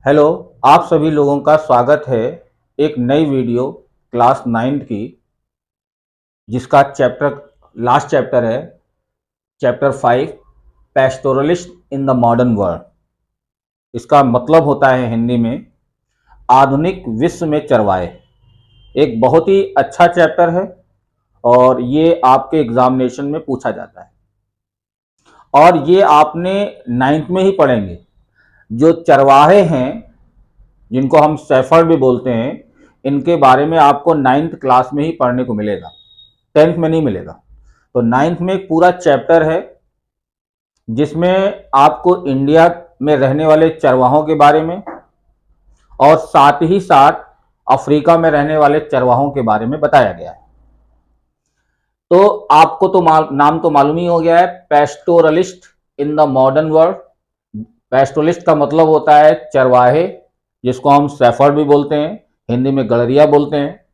Hello. आप सभी लोगों का स्वागत है एक नई वीडियो क्लास 9th की, जिसका लास्ट चैप्टर है chapter 5, pastoralists in the modern world. इसका मतलब होता है हिंदी में आधुनिक विश्व में चरवाहे। एक बहुत ही अच्छा चैप्टर है और ये आपके एग्जामिनेशन में पूछा जाता है और ये आपने 9th में ही पढ़ेंगे। जो चरवाहे हैं, जिनको हम शेफर्ड भी बोलते हैं, इनके बारे में आपको 9th क्लास में ही पढ़ने को मिलेगा, 10th में नहीं मिलेगा। तो 9th में एक पूरा चैप्टर है जिसमें आपको इंडिया में रहने वाले चरवाहों के बारे में और साथ ही साथ अफ्रीका में रहने वाले चरवाहों के बारे में बताया गया है। तो आपको तो नाम तो मालूम ही हो गया है, पैस्टोरलिस्ट इन द मॉडर्न वर्ल्ड। पैस्टोरलिस्ट का मतलब होता है चरवाहे, जिसको हम शेफर्ड भी बोलते हैं, हिंदी में गड़रिया बोलते हैं।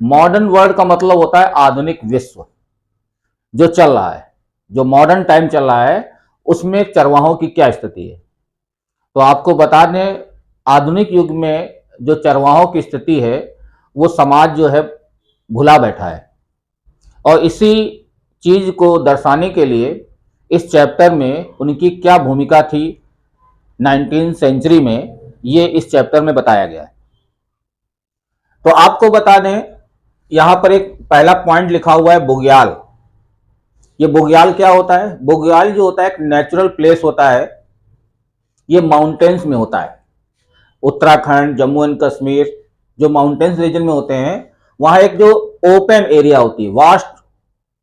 मॉडर्न वर्ल्ड का मतलब होता है आधुनिक विश्व जो चल रहा है, जो मॉडर्न टाइम चल रहा है, उसमें चरवाहों की क्या स्थिति है। तो आपको बता दें, आधुनिक युग में जो चरवाहों की स्थिति है, वो समाज जो है भुला बैठा है। और इसी चीज को दर्शाने के लिए इस चैप्टर में उनकी क्या भूमिका थी 19th सेंचुरी में, ये इस चैप्टर में बताया गया है। तो आपको बता दें, यहां पर एक पहला पॉइंट लिखा हुआ है बुग्याल। ये बुग्याल क्या होता है? बुग्याल जो होता है एक नेचुरल प्लेस होता है, ये माउंटेन्स में होता है। उत्तराखंड, जम्मू एंड कश्मीर जो माउंटेन्स रीजन में होते हैं, वहां एक जो ओपन एरिया होती है, vast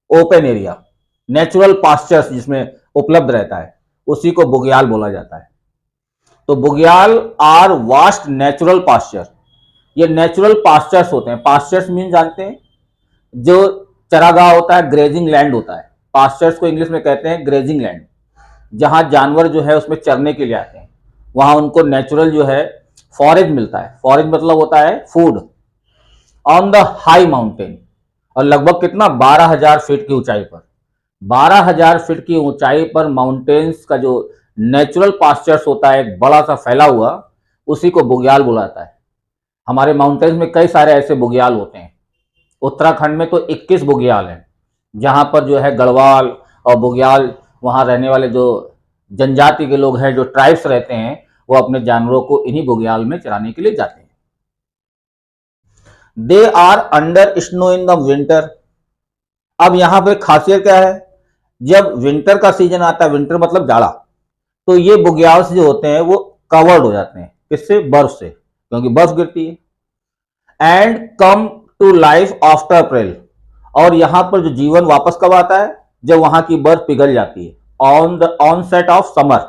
open area, natural pastures जिसमें उपलब्ध रहता है, उसी को बुग्याल बोला जाता है। तो बुग्याल आर वास्ट नेचुरल पास्चर। ये नेचुरल पास्चर्स होते हैं। पास्चर्स मीन जानते हैं, जो चरागाह होता है, ग्रेजिंग लैंड होता है। पास्चर्स को इंग्लिश में कहते हैं ग्रेजिंग लैंड, जहां जानवर जो है उसमें चरने के लिए आते हैं। वहां उनको नेचुरल जो है फॉरेज मिलता है। फॉरेज मतलब होता है food, on the high mountain. और लगभग कितना, 12,000 फीट की ऊंचाई पर, 12,000 फीट की ऊंचाई पर माउंटेन्स का जो नेचुरल पास्चर्स होता है, एक बड़ा सा फैला हुआ, उसी को बुग्याल बुलाता है। हमारे माउंटेन्स में कई सारे ऐसे बुग्याल होते हैं। उत्तराखंड में तो 21 बुग्याल हैं, जहां पर जो है गढ़वाल और बुग्याल, वहां रहने वाले जो जनजाति के लोग हैं, जो ट्राइब्स रहते हैं, वो अपने जानवरों को इन्हीं बुग्याल में चराने के लिए जाते हैं। They are under snow in the winter. अब यहां पर खासियत क्या है, जब विंटर का सीजन आता है, विंटर मतलब जाड़ा, तो ये बुग्याल्स जो होते हैं वो कवर्ड हो जाते हैं। किससे? बर्फ से, क्योंकि बर्फ गिरती है। And come to life after April. और यहां पर जो जीवन वापस कब आता है? जब वहां की बर्फ पिघल जाती है, on the onset of summer.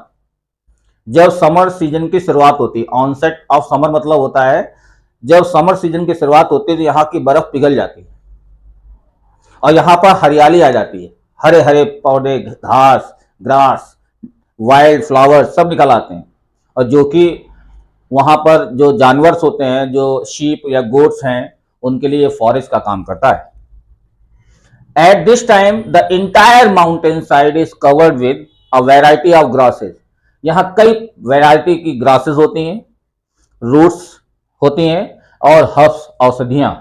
जब समर सीजन की शुरुआत होती है, ऑनसेट ऑफ समर मतलब होता है जब समर सीजन की शुरुआत होती है, तो यहाँ की बर्फ पिघल जाती है और यहाँ पर हरियाली आ जाती है। हरे हरे पौधे, घास, ग्रास, वाइल्ड फ्लावर सब निकल आते हैं। और जो कि वहां पर जो जानवर होते हैं, जो शीप या गोट्स हैं, उनके लिए फॉरेस्ट का काम करता है। At this time the entire mountain side is covered with a variety of grasses. यहाँ कई वेराइटी की ग्रासेस होती हैं, रूट्स होती हैं और हर्ब्स, औषधियां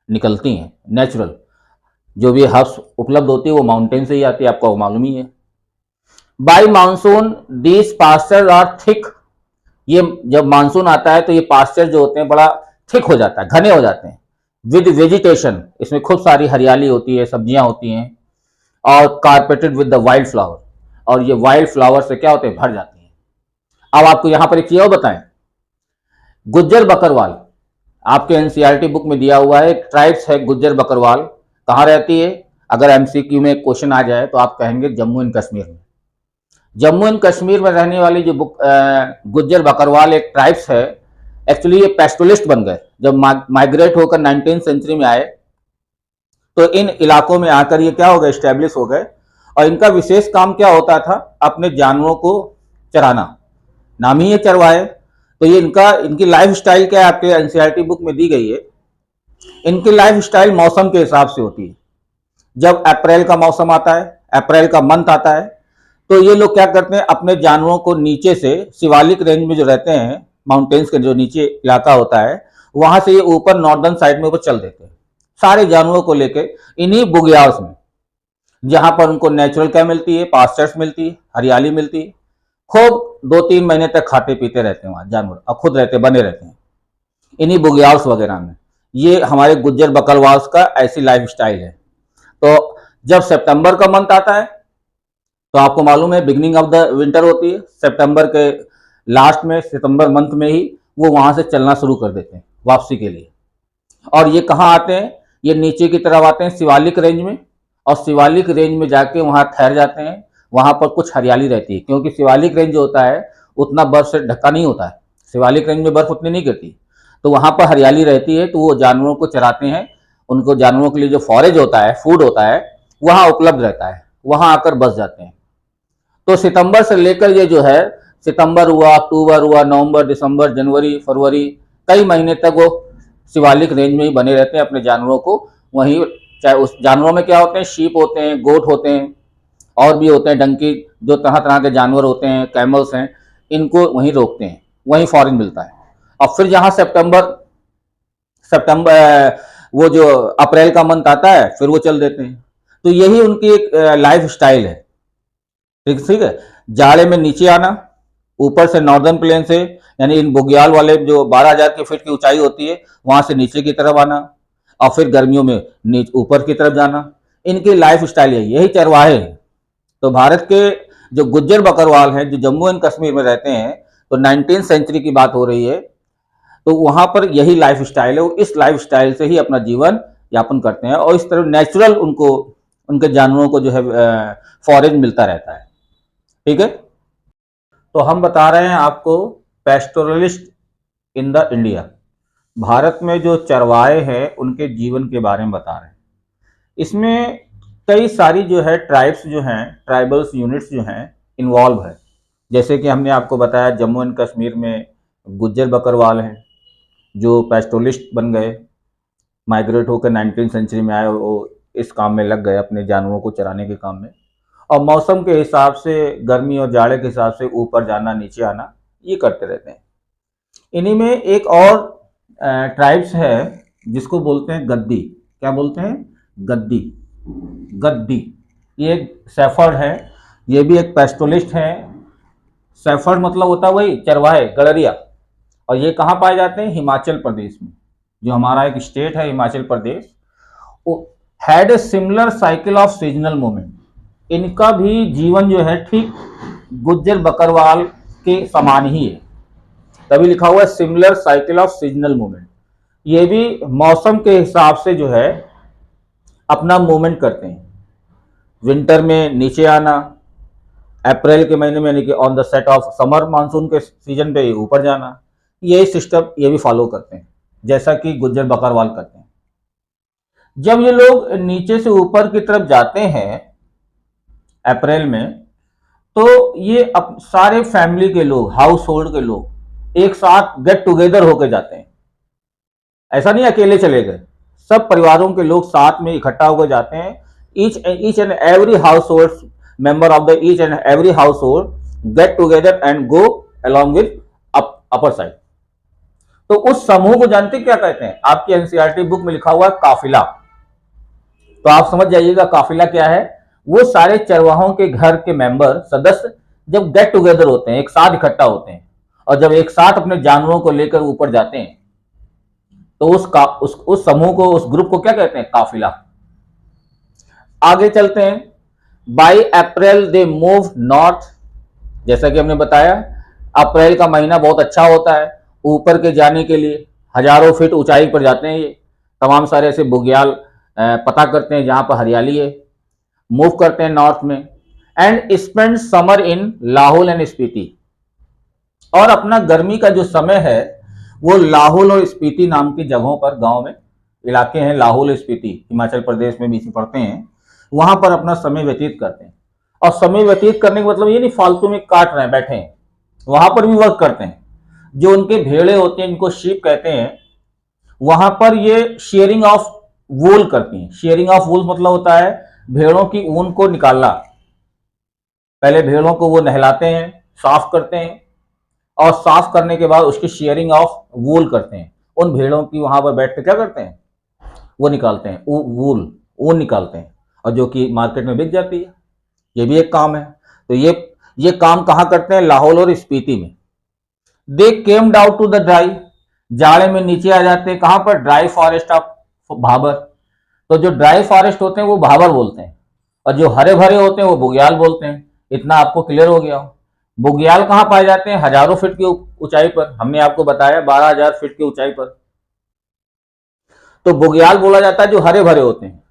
निकलती हैं। नेचुरल जो भी हर्ब्स उपलब्ध होती है वो माउंटेन से ही आती है, आपको मालूम ही है। By monsoon these pastures are thick. ये जब मानसून आता है तो ये पास्चर जो होते हैं बड़ा थिक हो जाता है, घने हो जाते हैं। विद वेजिटेशन, इसमें खूब सारी हरियाली होती है, सब्जियां होती हैं, और carpeted with the wild flower. और ये वाइल्ड फ्लावर से क्या होते हैं? भर जाती हैं। अब आपको यहां पर एक चीज और बताएं, गुज्जर बकरवाल आपके एनसीईआरटी बुक में दिया हुआ है, एक ट्राइब्स है गुज्जर बकरवाल। कहां रहती है? अगर एमसीक्यू में क्वेश्चन आ जाए तो आप कहेंगे जम्मू एंड कश्मीर में। जम्मू एंड कश्मीर में रहने वाली जो गुज्जर बकरवाल एक ट्राइब्स है, एक्चुअली ये पेस्टोलिस्ट बन गए जब माइग्रेट होकर 19th सेंचुरी में आए। तो इन इलाकों में आकर ये क्या हो गए? स्टैब्लिश हो गए। और इनका विशेष काम क्या होता था? अपने जानवरों को चराना, नाम ही है चरवाहे। तो ये इनकी लाइफ स्टाइल क्या है, आपके एनसीईआरटी बुक में दी गई है। इनकी लाइफ स्टाइल मौसम के हिसाब से होती है। जब अप्रैल का मौसम आता है, अप्रैल का मंथ आता है, तो ये लोग क्या करते हैं? अपने जानवरों को नीचे से शिवालिक रेंज में जो रहते हैं, माउंटेन्स के जो नीचे इलाका होता है, वहां से ये ऊपर नॉर्दर्न साइड में वो चल देते हैं सारे जानवरों को लेके इन्हीं बुग्याल्स में, जहां पर उनको नेचुरल क्या मिलती है, पास्चर्स मिलती है, हरियाली मिलती है। खूब 2-3 महीने तक खाते पीते रहते हैं वहां जानवर, और खुद रहते बने रहते हैं इन्हीं बुग्याल्स वगैरह में। ये हमारे गुज्जर बकरवाल्स का ऐसी लाइफ स्टाइल है। तो जब सितंबर का मंथ आता है तो आपको मालूम है बिगनिंग ऑफ द विंटर होती है, सितंबर के लास्ट में, सितंबर मंथ में ही वो वहां से चलना शुरू कर देते हैं वापसी के लिए। और ये कहाँ आते हैं, ये नीचे की तरफ आते हैं शिवालिक रेंज में, और शिवालिक रेंज में जाके वहां ठहर जाते हैं। वहां पर कुछ हरियाली रहती है, क्योंकि शिवालिक रेंज जो होता है उतना बर्फ से ढका नहीं होता है, शिवालिक रेंज में बर्फ उतनी नहीं गिरती, तो वहां पर हरियाली रहती है, तो वो जानवरों को चराते हैं। उनको जानवरों के लिए जो फॉरेज होता है, फूड होता है, वहां उपलब्ध रहता है, वहां आकर बस जाते हैं। तो सितंबर से लेकर ये जो है, सितंबर हुआ, अक्टूबर हुआ, नवंबर, दिसंबर, जनवरी, फरवरी, कई महीने तक वो शिवालिक रेंज में ही बने रहते हैं, अपने जानवरों को वहीं, चाहे उस जानवरों में क्या होते हैं, शीप होते हैं, गोट होते हैं, और भी होते हैं, डंकी, जो तरह तरह के जानवर होते हैं, कैमल्स हैं, इनको वहीं रोकते हैं, वहीं फॉरेन मिलता है। और फिर जहां सितंबर सितंबर वो जो अप्रैल का मंथ आता है, फिर वो चल देते हैं। तो यही उनकी एक लाइफ स्टाइल है। ठीक है, जाड़े में नीचे आना, ऊपर से नॉर्दर्न प्लेन से, यानी इन बुग्याल वाले जो 12,000 की फीट की ऊंचाई होती है, वहां से नीचे की तरफ आना, और फिर गर्मियों में ऊपर की तरफ जाना। इनकी लाइफ स्टाइल यही चरवाहे हैं। तो भारत के जो गुज्जर बकरवाल हैं, जो जम्मू एंड कश्मीर में रहते हैं, तो 19वीं सेंचुरी की बात हो रही है, तो वहां पर यही लाइफ स्टाइल है। वो इस लाइफ स्टाइल से ही अपना जीवन यापन करते हैं, और इस तरह नेचुरल उनको, उनके जानवरों को जो है फॉरेज मिलता रहता है। ठीक है, तो हम बता रहे हैं आपको pastoralist in the India, Bharat में जो चरवाहे हैं उनके जीवन के बारे में बता रहे हैं। इसमें कई सारी जो है ट्राइब्स जो हैं, ट्राइबल्स यूनिट्स जो हैं इन्वॉल्व है। जैसे कि हमने आपको बताया जम्मू एंड कश्मीर में गुज्जर बकरवाल हैं, जो पेस्टोलिस्ट बन गए, माइग्रेट होकर 19वीं सेंचुरी में आए, वो इस काम में लग गए, अपने जानवरों को चराने के काम में। और मौसम के हिसाब से, गर्मी और जाड़े के हिसाब से ऊपर जाना, नीचे आना, ये करते रहते हैं। इन्हीं में एक और ट्राइब्स है जिसको बोलते हैं गद्दी। क्या बोलते हैं? गद्दी। गद्दी, ये एक सेफर्ड है, ये भी एक पेस्टोलिस्ट है। सेफर्ड मतलब होता है वही चरवाहे, गड़रिया। और ये कहाँ पाए जाते हैं? हिमाचल प्रदेश में, जो हमारा एक स्टेट है Himachal Pradesh. Had a similar cycle of seasonal movement. इनका भी जीवन जो है ठीक गुज्जर बकरवाल के समान ही है, तभी लिखा हुआ है similar cycle of seasonal movement. ये भी मौसम के हिसाब से जो है अपना मूवमेंट करते हैं। विंटर में नीचे आना, अप्रैल के महीने में, यानी कि on the set of summer monsoon के सीजन पे ऊपर जाना, यही सिस्टम ये भी फॉलो करते हैं, जैसा कि गुज्जर बकरवाल करते हैं। जब ये लोग नीचे से ऊपर की तरफ जाते हैं अप्रैल में, तो ये सारे फैमिली के लोग, हाउस होल्ड के लोग एक साथ गेट टुगेदर होकर जाते हैं। ऐसा नहीं अकेले चले गए, सब परिवारों के लोग साथ में इकट्ठा होकर जाते हैं। Each and every house hold member of the each and every house hold get together and go along with upper side. तो उस समूह को जानते क्या कहते हैं? आपकी एनसीईआरटी बुक में लिखा हुआ है काफिला। तो आप समझ जाइएगा काफिला क्या है। वो सारे चरवाहों के घर के मेंबर, सदस्य जब गेट टुगेदर होते हैं, एक साथ इकट्ठा होते हैं, और जब एक साथ अपने जानवरों को लेकर ऊपर जाते हैं, तो उस समूह को, उस ग्रुप को क्या कहते हैं? काफिला। आगे चलते हैं। By April they move north. जैसा कि हमने बताया, अप्रैल का महीना बहुत अच्छा होता है ऊपर के जाने के लिए। हजारों फीट ऊंचाई पर जाते हैं ये तमाम सारे ऐसे बुग्याल, पता करते हैं जहां पर हरियाली है, मूव करते हैं नॉर्थ में। And spend summer in Lahaul and Spiti. और अपना गर्मी का जो समय है वो लाहौल और स्पीति नाम की जगहों पर, गांव में इलाके हैं लाहौल स्पीति, हिमाचल प्रदेश में भी पड़ते हैं, वहां पर अपना समय व्यतीत करते हैं। और समय व्यतीत करने का मतलब ये नहीं फालतू में काट रहे हैं, बैठे हैं, वहां पर भी वर्क करते हैं। जो उनके भेड़े होते हैं, इनको शीप कहते हैं, वहां पर ये शेयरिंग ऑफ वूल करती हैं। शेयरिंग ऑफ वूल मतलब होता है भेड़ों की ऊन को निकालना। पहले भेड़ों को वो नहलाते हैं, साफ करते हैं, और साफ करने के बाद उसकी शेयरिंग ऑफ वूल करते हैं। उन भेड़ों की वहां पर बैठ के क्या करते हैं, वो निकालते हैं, वूल, ऊन निकालते हैं, और जो कि मार्केट में बिक जाती है। ये भी एक काम है। तो ये काम कहाँ करते हैं, लाहौल और स्पीति में। They came down to the dry, जाड़े में नीचे आ जाते हैं, कहां पर, ड्राई फॉरेस्ट ऑफ भाबर। तो जो ड्राई फॉरेस्ट होते हैं वो भाबर बोलते हैं, और जो हरे भरे होते हैं वो बुग्याल बोलते हैं। इतना आपको क्लियर हो गया हो। बुग्याल कहाँ पाए जाते हैं, हजारों फीट की ऊंचाई पर, हमने आपको बताया 12,000 फीट की ऊंचाई पर। तो बुग्याल बोला जाता है जो हरे भरे होते हैं,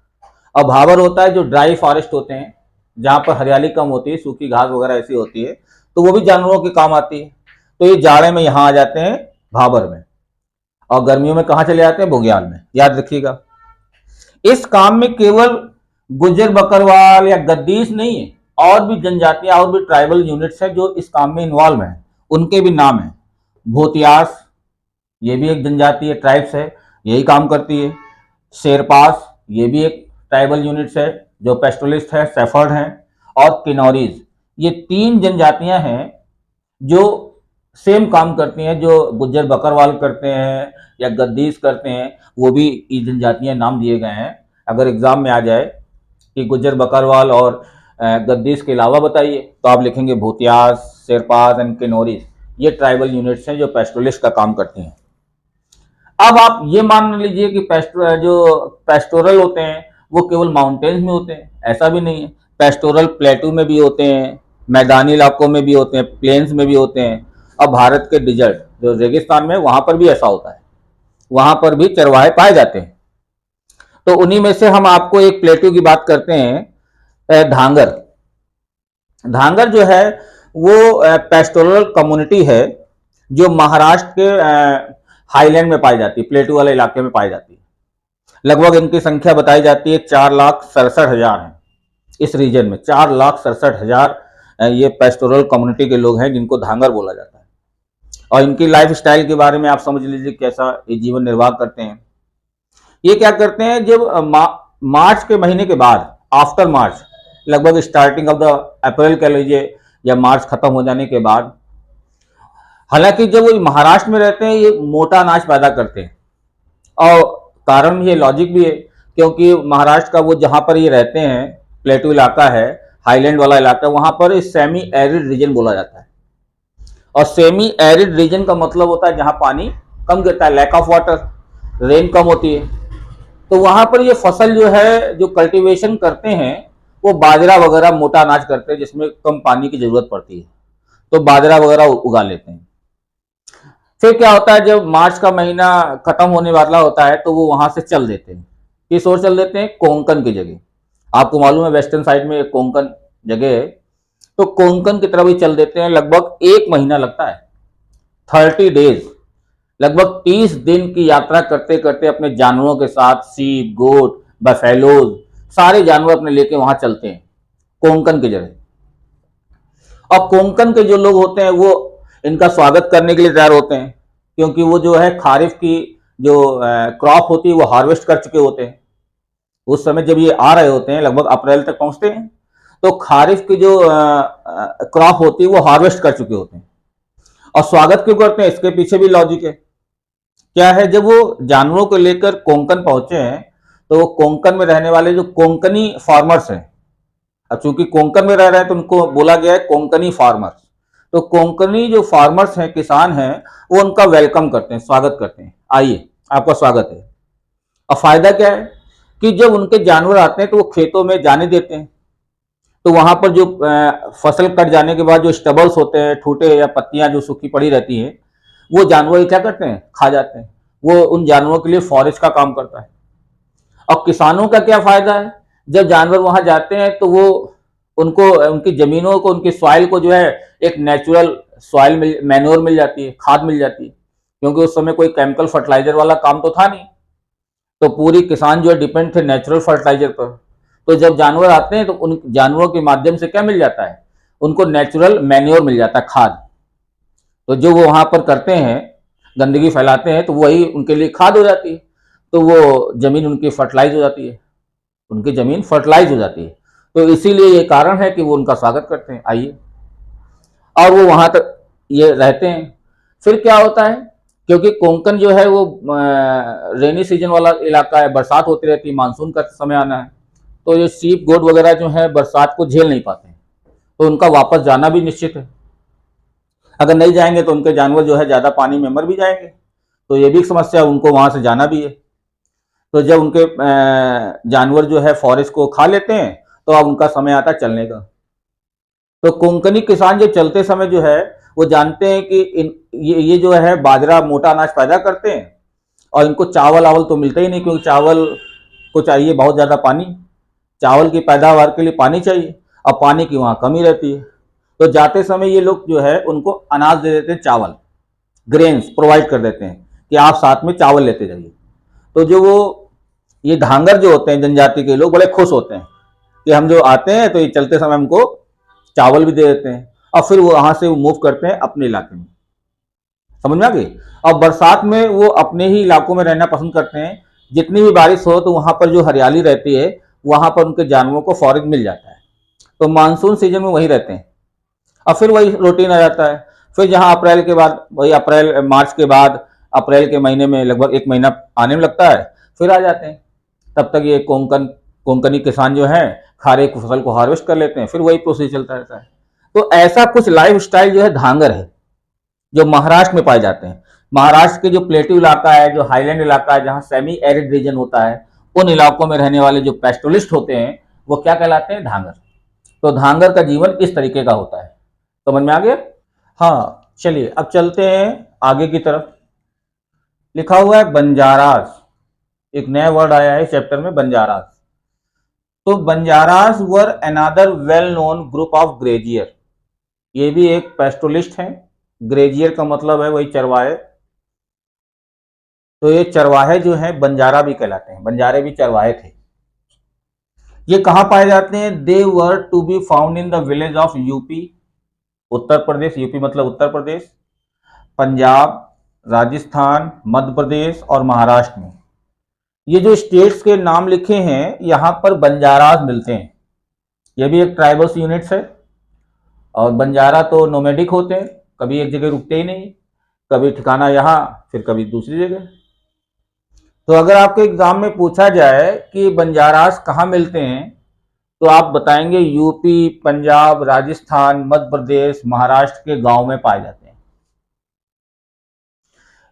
और भाबर होता है जो ड्राई फॉरेस्ट होते हैं, जहां पर हरियाली कम होती है, सूखी घास वगैरह ऐसी होती है, तो वो भी जानवरों के काम आती है। तो ये जाड़े में यहां आ जाते हैं भाबर में, और गर्मियों में कहां चले जाते हैं, बुग्याल में। याद रखिएगा। इस काम में केवल गुज्जर बकरवाल या गद्दीस नहीं है, और भी जनजातियां और भी ट्राइबल यूनिट्स हैं जो इस काम में इन्वॉल्व हैं। उनके भी नाम है। भूतियास, ये भी एक जनजाति है, ट्राइब्स है, यही काम करती है। शेरपास, ये भी एक ट्राइबल यूनिट्स है जो पेस्टोलिस्ट है, सेफर्ड हैं। और किनौरीज, ये 3 जनजातियां हैं जो सेम काम करती हैं, जो गुज्जर बकरवाल करते हैं या गद्दीस करते हैं, वो भी ये जनजातियां नाम दिए गए हैं। अगर एग्जाम में आ जाए कि गुज्जर बकरवाल और गद्दीस के अलावा बताइए, तो आप लिखेंगे भूतियास, शेरपास एंड किनौरीज। ये ट्राइबल यूनिट्स हैं जो पेस्टोलिस्ट का काम करती हैं। अब आप ये मान लीजिए कि जो पेस्टोरल होते हैं वो केवल माउंटेन्स में होते हैं, ऐसा भी नहीं है। पेस्टोरल प्लेटू में भी होते हैं, मैदानी इलाकों में भी होते हैं, प्लेन्स में भी होते हैं, और भारत के डिजर्ट जो रेगिस्तान में, वहां पर भी ऐसा होता है, वहां पर भी चरवाहे पाए जाते हैं। तो उन्हीं में से हम आपको एक प्लेटू की बात करते हैं, धांगर। धांगर जो है वो पेस्टोरल कम्युनिटी है जो महाराष्ट्र के हाईलैंड में पाई जाती है, प्लेटू वाले इलाके में पाई जाती है। लगभग इनकी संख्या बताई जाती है 4,67,000 है इस रीजन में। 4,67,000 ये पेस्टोरल कम्युनिटी के लोग हैं जिनको धांगर बोला जाता है। और इनकी लाइफ स्टाइल के बारे में आप समझ लीजिए कैसा ये जीवन निर्वाह करते हैं। ये क्या करते हैं, जब मार्च के महीने के बाद, आफ्टर मार्च, लगभग स्टार्टिंग ऑफ द अप्रैल कह लीजिए, या मार्च खत्म हो जाने के बाद, हालांकि जब वो महाराष्ट्र में रहते हैं ये मोटा अनाज पैदा करते हैं, और कारण ये लॉजिक भी है क्योंकि महाराष्ट्र का वो जहां पर ये रहते हैं, प्लेटू इलाका है, हाईलैंड वाला इलाका, वहां पर सेमी एरिड रीजन बोला जाता है। और सेमी एरिड रीजन का मतलब होता है जहां पानी कम गिरता है, लैक ऑफ वाटर, रेन कम होती है। तो वहां पर ये फसल जो है, जो कल्टीवेशन करते हैं, वो बाजरा वगैरह मोटा अनाज करते हैं जिसमें कम पानी की जरूरत पड़ती है, तो बाजरा वगैरह उगा लेते हैं। फिर क्या होता है, जब मार्च का महीना खत्म होने वाला होता है तो वो वहां से चल देते हैं। किस ओर चल देते हैं, कोंकण की जगह। आपको मालूम है वेस्टर्न साइड में कोंकण जगह है, तो कोंकण की तरफ ही चल देते हैं। लगभग 1 महीना लगता है, 30 डेज, लगभग 30 दिन की यात्रा करते करते अपने जानवरों के साथ, सीप, गोट, बफेलोज, सारे जानवर अपने लेके वहां चलते हैं कोंकण की जगह। और कोंकण के जो लोग होते हैं वो इनका स्वागत करने के लिए तैयार होते हैं, क्योंकि वो जो है खारिफ की जो क्रॉप होती है वो हार्वेस्ट कर चुके होते हैं। उस समय जब ये आ रहे होते हैं, लगभग अप्रैल तक पहुंचते हैं, तो खारिफ की जो क्रॉप होती है वो हार्वेस्ट कर चुके होते हैं। और स्वागत क्यों करते हैं, इसके पीछे भी लॉजिक है। क्या है, जब वो जानवरों को लेकर कोंकण पहुंचे हैं, तो वो कोंकण में रहने वाले जो कोंकणी फार्मर्स हैं, अब चूंकि कोंकण में रह रहे हैं तो उनको बोला गया है कोंकणी फार्मर्स। तो कोंकणी जो फार्मर्स हैं, किसान हैं, वो उनका वेलकम करते हैं, स्वागत करते हैं, आइए आपका स्वागत है। और फायदा क्या है कि जब उनके जानवर आते हैं तो वो खेतों में जाने देते हैं, तो वहां पर जो फसल कट जाने के बाद जो स्टबल्स होते हैं, ठूटे या पत्तियां जो सूखी पड़ी रहती हैं, वो जानवर क्या करते हैं, खा जाते हैं। वो उन जानवरों के लिए फॉरेस्ट का काम करता है। और किसानों का क्या फायदा है, जब जानवर वहां जाते हैं तो वो उनको, उनकी जमीनों को, उनकी सॉइल को जो है एक नेचुरल सॉइल मैन्योर मिल जाती है, खाद मिल जाती है, क्योंकि उस समय कोई केमिकल फर्टिलाइजर वाला काम तो था नहीं। तो पूरी किसान जो है डिपेंड थे नेचुरल फर्टिलाइजर पर। तो जब जानवर आते हैं तो उन जानवरों के माध्यम से क्या मिल जाता है, उनको नेचुरल मैन्योर मिल जाता है, खाद। तो जो वो वहां पर करते हैं, गंदगी फैलाते हैं, तो वही उनके लिए खाद हो जाती है। तो वो जमीन उनकी फर्टिलाइज हो जाती है, उनकी जमीन फर्टिलाइज हो जाती है। तो इसीलिए ये कारण है कि वो उनका स्वागत करते हैं, आइए। और वो वहां तक ये रहते हैं। फिर क्या होता है, क्योंकि कोंकण जो है वो रेनी सीजन वाला इलाका है, बरसात होती रहती है, मानसून का समय आना है, तो ये सीप गोट वगैरह जो है बरसात को झेल नहीं पाते हैं, तो उनका वापस जाना भी निश्चित है। अगर नहीं जाएंगे तो उनके जानवर जो है ज़्यादा पानी में मर भी जाएंगे, तो ये भी एक समस्या है, उनको वहाँ से जाना भी है। तो जब उनके जानवर जो है फॉरेस्ट को खा लेते हैं, तो अब उनका समय आता है चलने का। तो कोंकणी किसान जो चलते समय जो है वो जानते हैं कि ये जो है बाजरा मोटा अनाज पैदा करते हैं, और इनको चावल आवल तो मिलता ही नहीं, क्योंकि चावल को चाहिए बहुत ज़्यादा पानी, चावल की पैदावार के लिए पानी चाहिए, और पानी की वहाँ कमी रहती है। तो जाते समय ये लोग जो है उनको अनाज दे देते हैं, चावल, ग्रेन्स प्रोवाइड कर देते हैं कि आप साथ में चावल लेते जाइए। तो जो वो ये धांगर जो होते हैं जनजाति के लोग बड़े खुश होते हैं कि हम जो आते हैं तो ये चलते समय हमको चावल भी दे देते हैं, और फिर वो वहां से मूव करते हैं अपने इलाके में। समझ में आ गई। और बरसात में वो अपने ही इलाकों में रहना पसंद करते हैं, जितनी भी बारिश हो तो वहां पर जो हरियाली रहती है वहां पर उनके जानवरों को फॉरेज मिल जाता है, तो मानसून सीजन में वहीं रहते हैं, और फिर वही रूटीन आ जाता है। फिर जहां अप्रैल के बाद, वही अप्रैल मार्च के बाद अप्रैल के महीने में लगभग 1 महीना आने में लगता है, फिर आ जाते हैं। तब तक ये कोंकणी किसान जो है खारे की फसल को हार्वेस्ट कर लेते हैं, फिर वही प्रोसेस चलता रहता है। तो ऐसा कुछ लाइफ स्टाइल जो है धांगर है, जो महाराष्ट्र में पाए जाते हैं। महाराष्ट्र के जो प्लेट्यू इलाका है, जो हाईलैंड इलाका है, जहाँ सेमी एरिड रीजन होता है, उन इलाकों में रहने वाले जो पेस्टोलिस्ट होते हैं वो क्या कहलाते हैं, धांगर। तो धांगर का जीवन इस तरीके का होता है। समझ में आ गया। हाँ चलिए अब चलते हैं आगे की तरफ। लिखा हुआ है बंजारास, एक नया वर्ड आया है चैप्टर में, बंजारास। तो Banjaras were another well known group of grazier, ये भी एक पेस्टोलिस्ट हैं। ग्रेजियर का मतलब है वही चरवाहे। तो ये चरवाहे जो हैं बंजारा भी कहलाते हैं, बंजारे भी चरवाहे थे। ये कहाँ पाए जाते हैं, they were to be found in the village of UP, Uttar Pradesh, UP मतलब उत्तर प्रदेश, पंजाब, राजस्थान, मध्य प्रदेश और महाराष्ट्र में। ये जो स्टेट्स के नाम लिखे हैं यहाँ पर बंजारास मिलते हैं। ये भी एक ट्राइबल्स यूनिट्स है, और बंजारा तो नोमैडिक होते हैं, कभी एक जगह रुकते ही नहीं, कभी ठिकाना यहाँ फिर कभी दूसरी जगह। तो अगर आपके एग्जाम में पूछा जाए कि बंजारास कहाँ मिलते हैं, तो आप बताएंगे यूपी, पंजाब, राजस्थान, मध्य प्रदेश, महाराष्ट्र के गांव में पाए जाते हैं।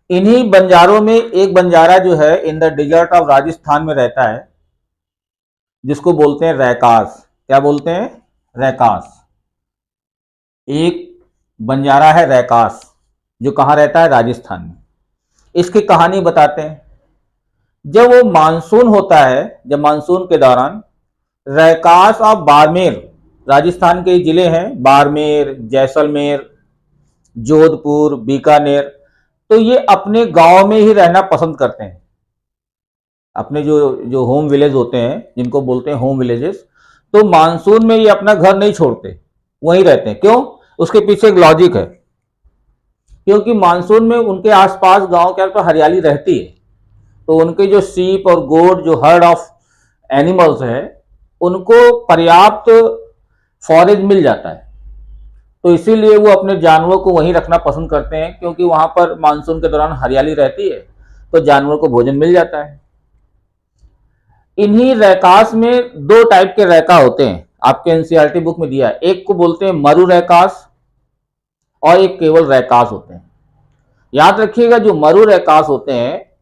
इन्हीं बंजारों में एक बंजारा जो है in the desert of Rajasthan में रहता है, जिसको बोलते हैं रैकास। क्या बोलते हैं, रैकास। एक बंजारा है रैकास, जो कहाँ रहता है, राजस्थान में। इसकी कहानी बताते हैं। जब वो मानसून होता है, जब मानसून के दौरान रैकास और बाड़मेर, राजस्थान के जिले हैं बाड़मेर, जैसलमेर, जोधपुर, बीकानेर, तो ये अपने गांव में ही रहना पसंद करते हैं। अपने जो जो होम विलेज होते हैं, जिनको बोलते हैं होम विलेजेस, तो मानसून में ये अपना घर नहीं छोड़ते, वहीं रहते हैं। क्यों, उसके पीछे एक लॉजिक है, क्योंकि मानसून में उनके आसपास गांव के आसपास हरियाली रहती है, तो उनके जो सीप और गोट, जो हर्ड ऑफ एनिमल्स है, उनको पर्याप्त फॉरेज मिल जाता है। तो इसीलिए वो अपने जानवरों को वहीं रखना पसंद करते हैं, क्योंकि वहां पर मानसून के दौरान हरियाली रहती है, तो जानवरों को भोजन मिल जाता है। इन्हीं रैकास में दो टाइप के रैका होते हैं, आपके एनसीईआरटी बुक में दिया है। एक को बोलते हैं मरु रैकास, और एक केवल रैकास होते हैं। याद रखिएगा, जो मरु रैकास होते हैं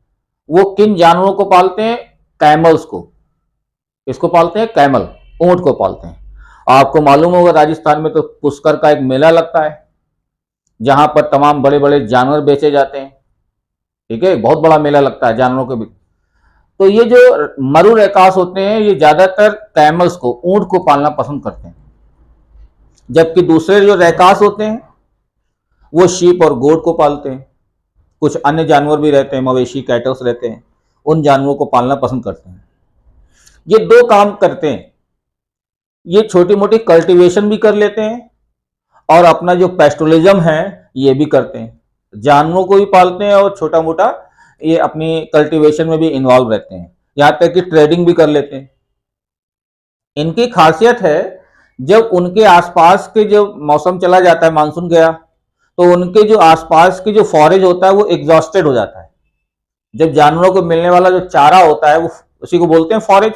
वो किन जानवरों को पालते हैं, कैमल्स को। इसको पालते हैं, कैमल, ऊंट को पालते हैं। आपको मालूम होगा राजस्थान में तो पुष्कर का एक मेला लगता है, जहां पर तमाम बड़े बड़े जानवर बेचे जाते हैं। ठीक है, बहुत बड़ा मेला लगता है जानवरों के भी। तो ये जो मरु रैकास होते हैं ये ज्यादातर कैमल्स को, ऊंट को पालना पसंद करते हैं, जबकि दूसरे जो रैकास होते हैं वो शीप और गोट को पालते हैं। कुछ अन्य जानवर भी रहते हैं, मवेशी, कैटल्स रहते हैं, उन जानवरों को पालना पसंद करते हैं। ये दो काम करते हैं, ये छोटी मोटी कल्टीवेशन भी कर लेते हैं, और अपना जो पेस्टोलिज्म है ये भी करते हैं, जानवरों को भी पालते हैं और छोटा मोटा ये अपनी कल्टीवेशन में भी इन्वॉल्व रहते हैं, यहाँ तक कि ट्रेडिंग भी कर लेते हैं। इनकी खासियत है, जब उनके आसपास के जब मौसम चला जाता है, मानसून गया, तो उनके जो आसपास की जो फॉरेज होता है वो एग्जॉस्टेड हो जाता है। जब जानवरों को मिलने वाला जो चारा होता है वो उसी को बोलते हैं फॉरेज,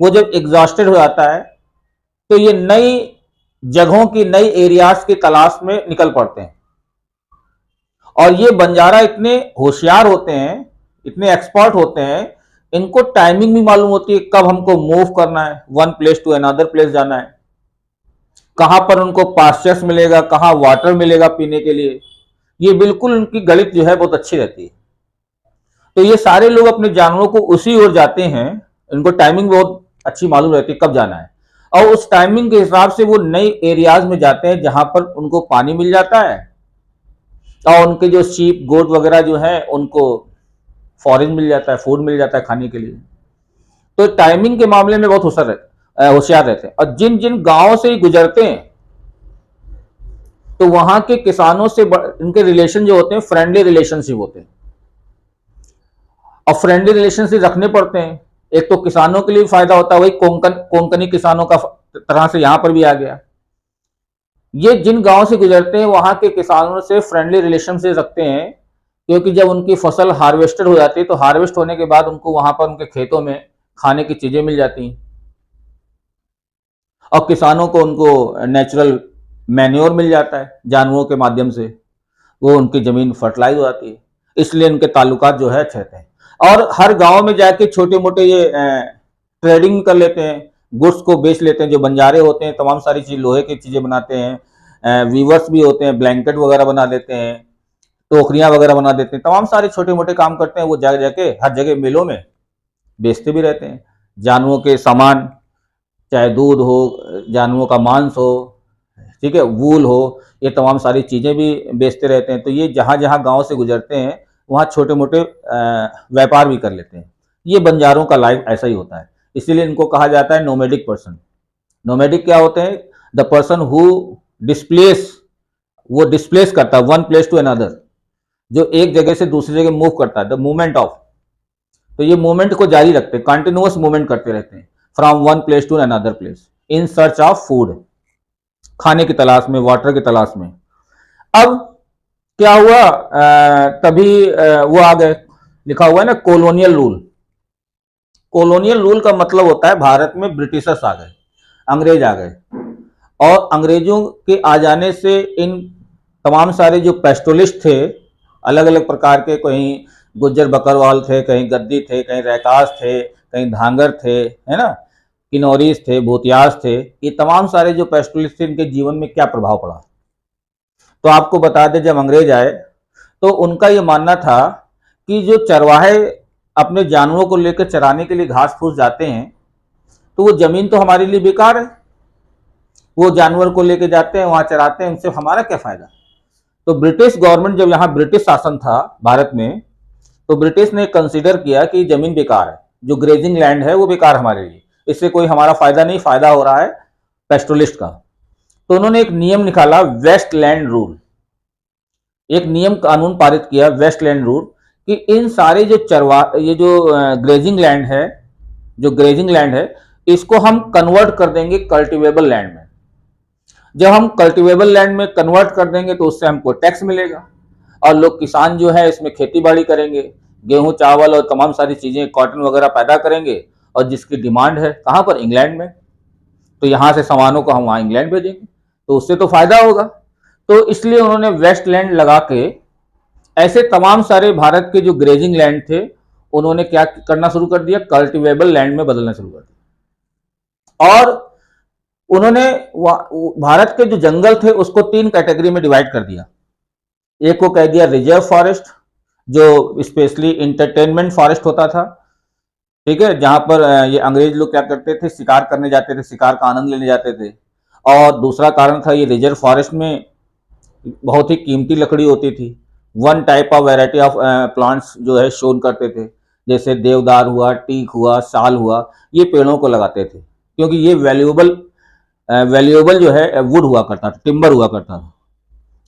वो जब एग्जॉस्टेड हो जाता है तो ये नई जगहों की, नई एरियाज की तलाश में निकल पड़ते हैं। और ये बंजारा इतने होशियार होते हैं, इतने एक्सपर्ट होते हैं, इनको टाइमिंग भी मालूम होती है कब हमको मूव करना है, one place to another place जाना है, कहां पर उनको पास्चर्स मिलेगा, कहां वाटर मिलेगा पीने के लिए। ये बिल्कुल उनकी गणित जो है बहुत अच्छी रहती है। तो ये सारे लोग अपने जानवरों को उसी ओर जाते हैं, इनको टाइमिंग बहुत अच्छी मालूम रहती है कब जाना है, और उस टाइमिंग के हिसाब से वो नई एरियाज में जाते हैं जहां पर उनको पानी मिल जाता है और उनके जो शीप गोट वगैरह जो है उनको फॉरेज मिल जाता है, फूड मिल जाता है खाने के लिए। तो टाइमिंग के मामले में बहुत होशियार रहते हैं। और जिन जिन गांवों से ही गुजरते हैं तो वहां के किसानों से इनके रिलेशन जो होते हैं फ्रेंडली रिलेशनशिप होते हैं, और फ्रेंडली रिलेशनशिप रखने पड़ते हैं। एक तो किसानों के लिए फायदा होता है, वही कोंकणी किसानों का तरह से यहां पर भी आ गया। ये जिन गांव से गुजरते हैं वहां के किसानों से फ्रेंडली रिलेशन से रखते हैं, क्योंकि जब उनकी फसल हार्वेस्टेड हो जाती है तो हार्वेस्ट होने के बाद उनको वहां पर उनके खेतों में खाने की चीजें मिल जाती हैं, और किसानों को उनको नेचुरल मैन्योर मिल जाता है जानवरों के माध्यम से, वो उनकी जमीन फर्टिलाइज हो जाती है। इसलिए उनके ताल्लुकात जो है अच्छे रहते हैं। और हर गांव में जाके छोटे मोटे ये ट्रेडिंग कर लेते हैं, गुड्स को बेच लेते हैं। जो बंजारे होते हैं तमाम सारी चीज लोहे की चीजें बनाते हैं, वीवर्स भी होते हैं, ब्लैंकेट वगैरह बना देते हैं, टोकरियां वगैरह बना देते हैं, तमाम सारे छोटे मोटे काम करते हैं। वो जा जाके हर जगह मिलों में बेचते भी रहते हैं जानवरों के सामान, चाहे दूध हो, जानवरों का मांस हो, ठीक है, वूल हो, ये तमाम सारी चीजें भी बेचते रहते हैं। तो ये जहां जहां गांव से गुजरते हैं वहां छोटे मोटे व्यापार भी कर लेते हैं। ये बंजारों का लाइफ ऐसा ही होता है, इसीलिए इनको कहा जाता है नोमैडिक पर्सन। नोमैडिक क्या होते हैं? द पर्सन हु डिस्प्लेस, वो डिस्प्लेस करता है वन प्लेस टू अनदर, जो एक जगह से दूसरी जगह मूव करता है, द मूवमेंट ऑफ। तो ये मूवमेंट को जारी रखते हैं, कंटिन्यूअस मूवमेंट करते रहते हैं from one place to another place in search of food, खाने की तलाश में, वाटर की तलाश में। अब क्या हुआ, तभी वो आ गए, लिखा हुआ है ना कॉलोनियल रूल। कॉलोनियल रूल का मतलब होता है भारत में ब्रिटिशर्स आ गए, अंग्रेज आ गए, और अंग्रेजों के आ जाने से इन तमाम सारे जो पेस्टोलिस्ट थे, अलग अलग प्रकार के, कहीं गुज्जर बकरवाल थे, कहीं गद्दी थे, कहीं रैकास थे, कहीं धांगर थे, है ना, किन्नौरीज थे, भूतियास थे, ये तमाम सारे जो पेस्टोलिस्ट थे इनके जीवन में क्या प्रभाव पड़ा। तो आपको बता दें, जब अंग्रेज आए तो उनका ये मानना था कि जो चरवाहे अपने जानवरों को लेकर चराने के लिए घास फूस जाते हैं तो वो जमीन तो हमारे लिए बेकार है, वो जानवर को लेकर जाते हैं, वहां चराते हैं, उनसे हमारा क्या फायदा। तो ब्रिटिश गवर्नमेंट, जब यहाँ ब्रिटिश शासन था भारत में, तो ब्रिटिश ने कंसीडर किया कि जमीन बेकार है, जो ग्रेजिंग लैंड है वो बेकार हमारे लिए, इससे कोई हमारा फायदा नहीं, फायदा हो रहा है पेस्टोलिस्ट का। तो उन्होंने एक नियम निकाला, वेस्ट लैंड रूल, एक नियम कानून पारित किया, वेस्ट लैंड रूल, कि इन सारे जो ये जो ग्रेजिंग लैंड है, जो ग्रेजिंग लैंड है, इसको हम कन्वर्ट कर देंगे कल्टीवेबल लैंड में। जब हम कल्टीवेबल लैंड में कन्वर्ट कर देंगे तो उससे हमको टैक्स मिलेगा, और लोग किसान जो है इसमें खेती बाड़ी करेंगे, गेहूं चावल और तमाम सारी चीजें, कॉटन वगैरह पैदा करेंगे, और जिसकी डिमांड है कहां पर, इंग्लैंड में, तो यहां से सामानों को हम वहां इंग्लैंड भेजेंगे, तो उससे तो फायदा होगा। तो इसलिए उन्होंने वेस्ट लैंड लगा के ऐसे तमाम सारे भारत के जो ग्रेजिंग लैंड थे उन्होंने क्या करना शुरू कर दिया, कल्टीवेबल लैंड में बदलना शुरू कर दिया। और उन्होंने भारत के जो जंगल थे उसको 3 कैटेगरी में डिवाइड कर दिया। एक को कह दिया रिजर्व फॉरेस्ट, जो स्पेशली इंटरटेनमेंट फॉरेस्ट होता था, ठीक है, जहां पर ये अंग्रेज लोग क्या करते थे, शिकार करने जाते थे, शिकार का आनंद लेने जाते थे। और दूसरा कारण था, ये रिजर्व फॉरेस्ट में बहुत ही कीमती लकड़ी होती थी, one type of variety of plants जो है शोन करते थे, जैसे देवदार हुआ, टीक हुआ, साल हुआ, ये पेड़ों को लगाते थे, क्योंकि ये वैल्यूएबल जो है वुड हुआ करता था, टिम्बर हुआ करता था,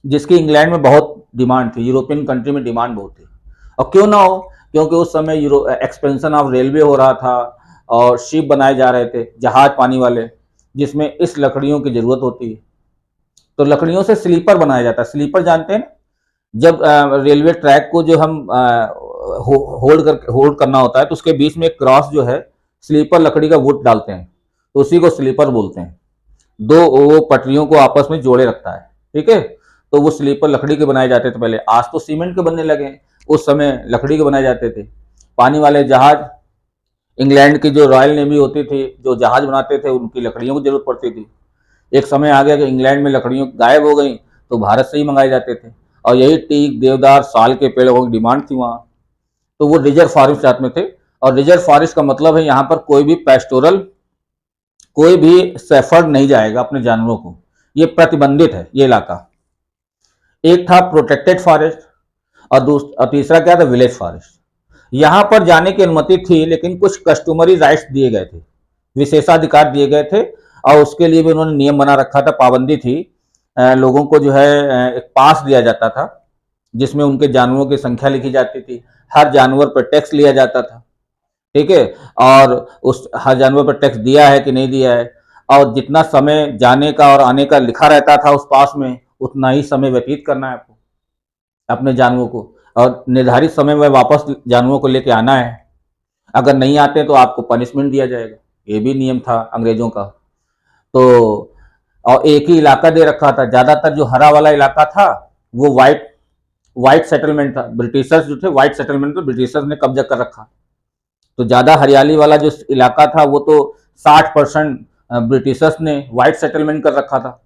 जिसकी इंग्लैंड में बहुत डिमांड थी, यूरोपियन कंट्री में डिमांड बहुत थी। और क्यों ना हो, क्योंकि उस समय एक्सपेंशन ऑफ रेलवे हो रहा था और शिप बनाए जा रहे थे, जहाज पानी वाले, जिसमें इस लकड़ियों की जरूरत होती है। तो लकड़ियों से स्लीपर बनाया जाता है। स्लीपर जानते हैं ना, जब रेलवे ट्रैक को जो हम होल्ड करना होता है तो उसके बीच में एक क्रॉस जो है स्लीपर लकड़ी का वुड डालते हैं, तो उसी को स्लीपर बोलते हैं। दो वो पटरियों को आपस में जोड़े रखता है, ठीक है। तो वो स्लीपर लकड़ी के बनाए जाते थे पहले, आज तो सीमेंट के बनने लगे हैं, उस समय लकड़ी के बनाए जाते थे। पानी वाले जहाज, इंग्लैंड की जो रॉयल नेवी होती थी, जो जहाज बनाते थे, उनकी लकड़ियों की जरूरत पड़ती थी। एक समय आ गया कि इंग्लैंड में लकड़ियों गायब हो गई, तो भारत से ही मंगाए जाते थे, और यही टीक, देवदार, साल के पेड़ों की डिमांड थी वहाँ। तो वो रिजर्व फॉरेस्ट जात में थे, और रिजर्व फॉरेस्ट का मतलब है यहाँ पर कोई भी पेस्टोरल, कोई भी सेफर्ड नहीं जाएगा अपने जानवरों को, ये प्रतिबंधित है ये इलाका। एक था प्रोटेक्टेड फॉरेस्ट, और तीसरा क्या था, विलेज फॉरेस्ट। यहाँ पर जाने की अनुमति थी, लेकिन कुछ कस्टमरी राइट्स दिए गए थे, विशेषाधिकार दिए गए थे, और उसके लिए भी उन्होंने नियम बना रखा था, पाबंदी थी। लोगों को जो है एक पास दिया जाता था, जिसमें उनके जानवरों की संख्या लिखी जाती थी, हर जानवर पर टैक्स लिया जाता था, ठीक है। और उस हर जानवर पर टैक्स दिया है कि नहीं दिया है, और जितना समय जाने का और आने का लिखा रहता था उस पास में, उतना ही समय व्यतीत करना है आपको अपने जानवरों को, और निर्धारित समय में वापस जानवरों को लेके आना है। अगर नहीं आते तो आपको पनिशमेंट दिया जाएगा, ये भी नियम था अंग्रेजों का। तो और एक ही इलाका दे रखा था, ज्यादातर जो हरा वाला इलाका था वो वाइट सेटलमेंट था। ब्रिटिशर्स जो थे वाइट सेटलमेंट पे ब्रिटिशर्स ने कब्जा कर रखा। तो ज्यादा हरियाली वाला जो इलाका था वो तो 60% ब्रिटिशर्स ने वाइट सेटलमेंट कर रखा था,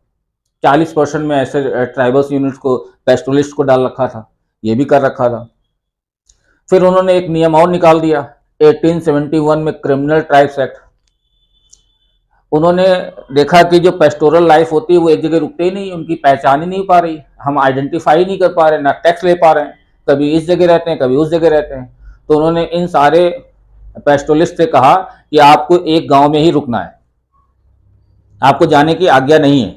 40% में ऐसे ट्राइबल्स यूनिट्स को, पेस्टोलिस्ट को डाल रखा था, ये भी कर रखा था। फिर उन्होंने एक नियम और निकाल दिया 1871 में, क्रिमिनल ट्राइब्स एक्ट। उन्होंने देखा कि जो पेस्टोरल लाइफ होती है वो एक जगह रुकते ही नहीं, उनकी पहचान ही नहीं पा रही, हम आइडेंटिफाई नहीं कर पा रहे, ना टैक्स ले पा रहे हैं, कभी इस जगह रहते हैं कभी उस जगह रहते हैं। तो उन्होंने इन सारे पेस्टोलिस्ट से कहा कि आपको एक गांव में ही रुकना है, आपको जाने की आज्ञा नहीं है,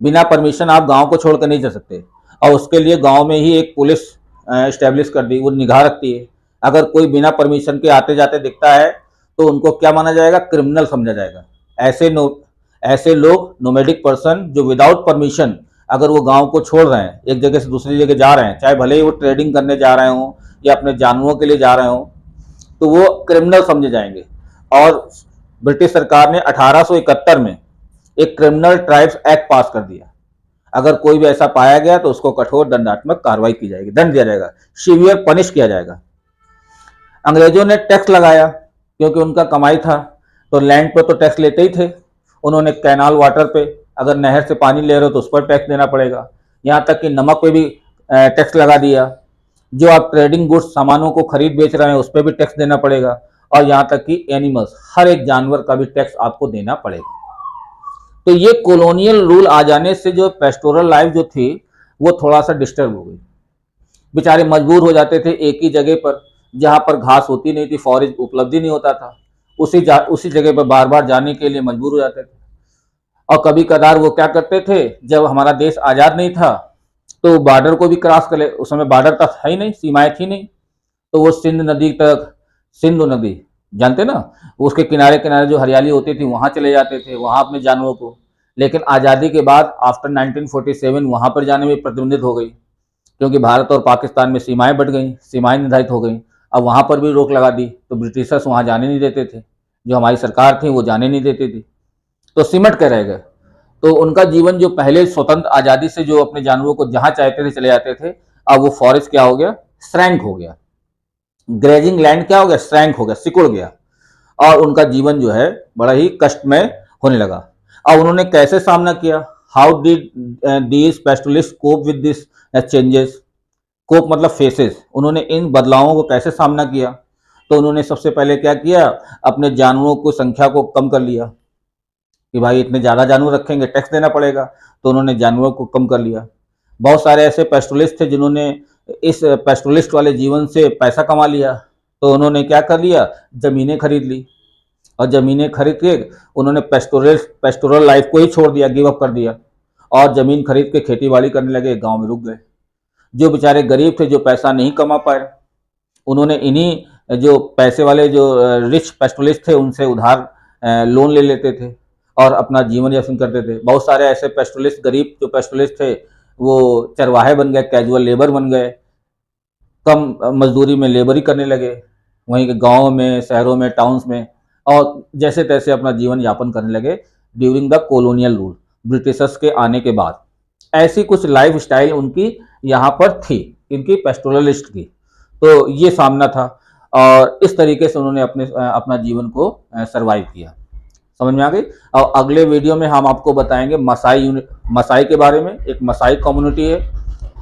बिना परमिशन आप गांव को छोड़कर नहीं जा सकते। और उसके लिए गांव में ही एक पुलिस एस्टेब्लिश कर दी, वो निगाह रखती है। अगर कोई बिना परमिशन के आते जाते दिखता है तो उनको क्या माना जाएगा, क्रिमिनल समझा जाएगा। ऐसे लोग, नोमैडिक पर्सन जो विदाउट परमिशन अगर वो गांव को छोड़ रहे हैं, एक जगह से दूसरी जगह जा रहे हैं, चाहे भले ही वो ट्रेडिंग करने जा रहे हों या अपने जानवरों के लिए जा रहे हों, तो वो क्रिमिनल समझे जाएंगे। और ब्रिटिश सरकार ने 1871 में एक क्रिमिनल ट्राइब्स एक्ट पास कर दिया। अगर कोई भी ऐसा पाया गया तो उसको कठोर दंडात्मक कार्रवाई की जाएगी, दंड दिया जाएगा, सीवियर पनिश किया जाएगा। अंग्रेजों ने टैक्स लगाया क्योंकि उनका कमाई था, तो लैंड पर तो टैक्स लेते ही थे। उन्होंने कैनाल वाटर पे, अगर नहर से पानी ले रहे हो तो उस पर टैक्स देना पड़ेगा। यहाँ तक कि नमक पे भी टैक्स लगा दिया। जो आप ट्रेडिंग गुड्स सामानों को खरीद बेच रहे हैं उस पर भी टैक्स देना पड़ेगा। और यहाँ तक कि एनिमल्स, हर एक जानवर का भी टैक्स आपको देना पड़ेगा। तो ये कॉलोनियल रूल आ जाने से जो पेस्टोरल लाइफ जो थी वो थोड़ा सा डिस्टर्ब हो गई। बेचारे मजबूर हो जाते थे एक ही जगह पर, जहाँ पर घास होती नहीं थी, फॉरेस्ट उपलब्ध ही नहीं होता था, उसी जगह पर बार बार जाने के लिए मजबूर हो जाते थे। और कभी कदार वो क्या करते थे, जब हमारा देश आज़ाद नहीं था तो बॉर्डर को भी क्रॉस कर ले, उस समय बॉर्डर था ही नहीं, सीमाएं थी नहीं, तो वो सिंध नदी तक, सिंधु नदी जानते ना, उसके किनारे किनारे जो हरियाली होती थी वहां चले जाते थे, वहां अपने जानवरों को। लेकिन आज़ादी के बाद आफ्टर 1947 वहां पर जाने में प्रतिबंधित हो गई, क्योंकि भारत और पाकिस्तान में सीमाएं बढ़ गई, सीमाएं निर्धारित हो गई। अब वहां पर भी रोक लगा दी, तो ब्रिटिशर्स वहां जाने नहीं देते थे, जो हमारी सरकार थी वो जाने नहीं देती थी, तो सिमट कर रह गए। तो उनका जीवन जो पहले स्वतंत्र आज़ादी से जो अपने जानवरों को जहां चाहते थे चले जाते थे, अब वो फॉरेस्ट क्या हो गया, श्रैंक हो गया। ग्रेजिंग लैंड क्या हो गया, श्रैंक हो गया, सिकुड़ गया। और उनका जीवन जो है बड़ा ही कष्टमय होने लगा। अब उन्होंने कैसे सामना किया, how did these pastoralists cope with this changes. Cope मतलब फेसेस, उन्होंने इन बदलावों को कैसे सामना किया। तो उन्होंने सबसे पहले क्या किया, अपने जानवरों को संख्या को कम कर लिया, कि भाई इतने ज़्यादा जानवर रखेंगे टैक्स देना पड़ेगा, तो उन्होंने जानवरों को कम कर लिया। बहुत सारे ऐसे पेस्टोलिस्ट थे जिन्होंने इस पेस्टोलिस्ट वाले जीवन से पैसा कमा लिया, तो उन्होंने क्या कर लिया, ज़मीनें खरीद ली, और ज़मीनें खरीद के उन्होंने पेस्टोरल लाइफ को ही छोड़ दिया, गिव अप कर दिया, और ज़मीन खरीद के खेती बाड़ी करने लगे, गांव में रुक गए। जो बेचारे गरीब थे, जो पैसा नहीं कमा पाए, उन्होंने इन्हीं जो पैसे वाले जो रिच पेस्टोलिस्ट थे उनसे उधार लोन ले लेते थे, और अपना जीवन यापन करते थे। बहुत सारे ऐसे पेस्टुलिस्ट, गरीब जो पेस्टुलिस्ट थे, वो चरवाहे बन गए, कैजुअल लेबर बन गए, कम मजदूरी में लेबर ही करने लगे, वहीं के गाँव में, शहरों में, टाउन्स में, और जैसे तैसे अपना जीवन यापन करने लगे during the colonial rule, Britishers के आने के बाद। ऐसी कुछ लाइफ स्टाइल उनकी यहाँ पर थी, इनकी पेस्टोरलिस्ट की। तो ये सामना था और इस तरीके से उन्होंने अपना जीवन को सरवाइव किया। समझ में आ गई। और अगले वीडियो में हम आपको बताएंगे मसाई के बारे में। एक मसाई कम्युनिटी है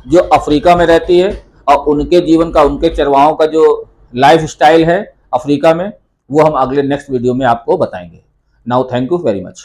जो अफ्रीका में रहती है, और उनके जीवन का, उनके चरवाहों का जो लाइफ स्टाइल है अफ्रीका में, वो हम अगले नेक्स्ट वीडियो में आपको बताएंगे। Now thank you very much.